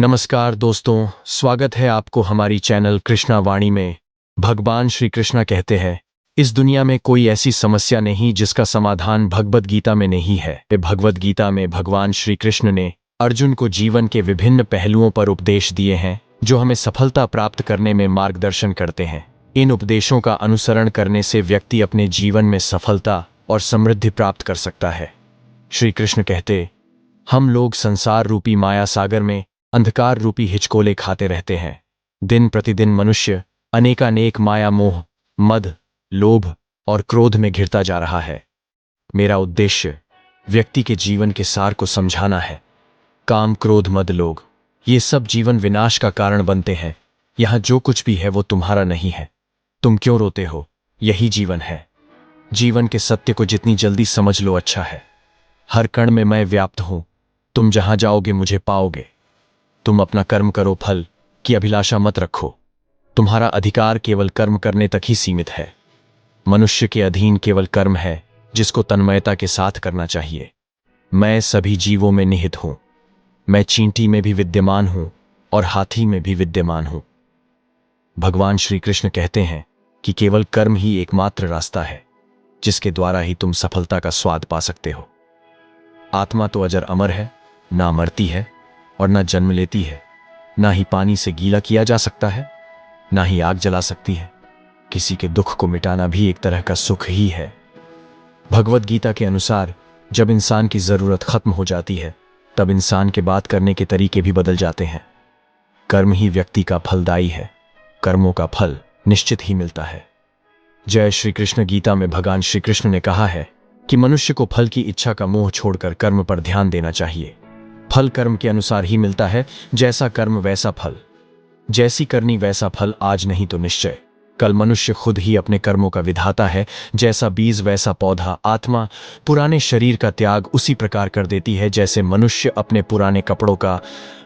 नमस्कार दोस्तों, स्वागत है आपको हमारी चैनल कृष्णा वाणी में। भगवान श्री कृष्ण कहते हैं, इस दुनिया में कोई ऐसी समस्या नहीं जिसका समाधान भगवद गीता में नहीं है। भगवद गीता में भगवान श्री कृष्ण ने अर्जुन को जीवन के विभिन्न पहलुओं पर उपदेश दिए हैं जो हमें सफलता प्राप्त करने में मार्गदर्शन करते हैं। इन उपदेशों का अनुसरण करने से व्यक्ति अपने जीवन में सफलता और समृद्धि प्राप्त कर सकता है। श्री कृष्ण कहते, हम लोग संसार रूपी माया सागर में अंधकार रूपी हिचकोले खाते रहते हैं। दिन प्रतिदिन मनुष्य अनेकानेक माया, मोह, मद, लोभ और क्रोध में घिरता जा रहा है। मेरा उद्देश्य व्यक्ति के जीवन के सार को समझाना है। काम, क्रोध, मद, लोभ, ये सब जीवन विनाश का कारण बनते हैं। यहां जो कुछ भी है वो तुम्हारा नहीं है। तुम क्यों रोते हो? यही जीवन है। जीवन के सत्य को जितनी जल्दी समझ लो अच्छा है। हर कण में मैं व्याप्त हूं। तुम जहां जाओगे मुझे पाओगे। तुम अपना कर्म करो, फल की अभिलाषा मत रखो। तुम्हारा अधिकार केवल कर्म करने तक ही सीमित है। मनुष्य के अधीन केवल कर्म है जिसको तन्मयता के साथ करना चाहिए। मैं सभी जीवों में निहित हूं। मैं चींटी में भी विद्यमान हूं और हाथी में भी विद्यमान हूं। भगवान श्री कृष्ण कहते हैं कि केवल कर्म ही एकमात्र रास्ता है जिसके द्वारा ही तुम सफलता का स्वाद पा सकते हो। आत्मा तो अजर अमर है, ना मरती है और ना जन्म लेती है। ना ही पानी से गीला किया जा सकता है, ना ही आग जला सकती है। किसी के दुख को मिटाना भी एक तरह का सुख ही है। भगवद गीता के अनुसार जब इंसान की जरूरत खत्म हो जाती है तब इंसान के बात करने के तरीके भी बदल जाते हैं। कर्म ही व्यक्ति का फलदायी है। कर्मों का फल निश्चित ही मिलता है। जय श्री कृष्ण। गीता में भगवान श्री कृष्ण ने कहा है कि मनुष्य को फल की इच्छा का मोह छोड़कर कर्म पर ध्यान देना चाहिए। फल कर्म के अनुसार ही मिलता है। जैसा कर्म वैसा फल, जैसी करनी वैसा फल। आज नहीं तो निश्चय कल मनुष्य खुद ही अपने कर्मों का विधाता है। जैसा बीज वैसा पौधा। आत्मा पुराने शरीर का त्याग उसी प्रकार कर देती है जैसे मनुष्य अपने पुराने कपड़ों का।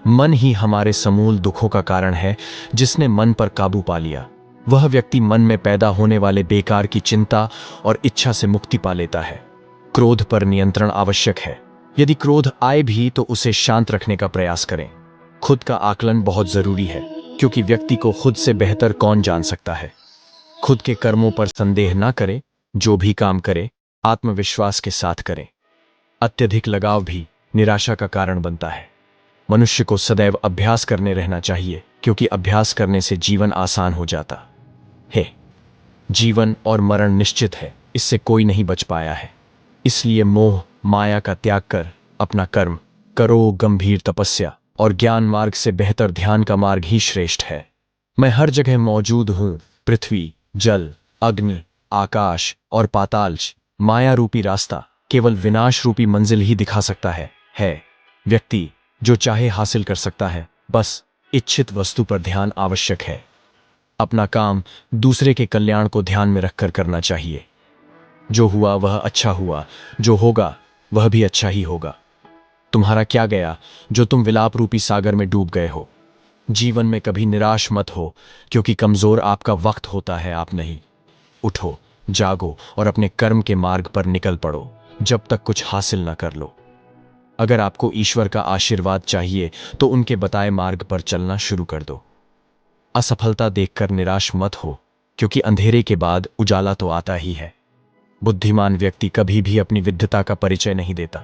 मन ही हमारे समूल दुखों का कारण है। जिसने मन पर काबू पा लिया वह व्यक्ति मन में पैदा होने वाले बेकार की चिंता और इच्छा से मुक्ति पा लेता है। क्रोध पर नियंत्रण आवश्यक है। यदि क्रोध आए भी तो उसे शांत रखने का प्रयास करें। खुद का आकलन बहुत जरूरी है क्योंकि व्यक्ति को खुद से बेहतर कौन जान सकता है। खुद के कर्मों पर संदेह ना करें। जो भी काम करे आत्मविश्वास के साथ करें। अत्यधिक लगाव भी निराशा का कारण बनता है। मनुष्य को सदैव अभ्यास करने रहना चाहिए क्योंकि अभ्यास करने से जीवन आसान हो जाता है। जीवन और मरण निश्चित है, इससे कोई नहीं बच पाया है। इसलिए मोह माया का त्याग कर अपना कर्म करो। गंभीर तपस्या और ज्ञान मार्ग से बेहतर ध्यान का मार्ग ही श्रेष्ठ है। मैं हर जगह मौजूद हूं। पृथ्वी, जल, अग्नि, आकाश और पाताल। माया रूपी रास्ता केवल विनाश रूपी मंजिल ही दिखा सकता है। व्यक्ति जो चाहे हासिल कर सकता है, बस इच्छित वस्तु पर ध्यान आवश्यक है। अपना काम दूसरे के कल्याण को ध्यान में रखकर करना चाहिए। जो हुआ वह अच्छा हुआ, जो होगा वह भी अच्छा ही होगा। तुम्हारा क्या गया जो तुम विलाप रूपी सागर में डूब गए हो। जीवन में कभी निराश मत हो क्योंकि कमजोर आपका वक्त होता है, आप नहीं। उठो, जागो और अपने कर्म के मार्ग पर निकल पड़ो जब तक कुछ हासिल न कर लो। अगर आपको ईश्वर का आशीर्वाद चाहिए तो उनके बताए मार्ग पर चलना शुरू कर दो। असफलता देखकर निराश मत हो क्योंकि अंधेरे के बाद उजाला तो आता ही है। बुद्धिमान व्यक्ति कभी भी अपनी विद्वता का परिचय नहीं देता।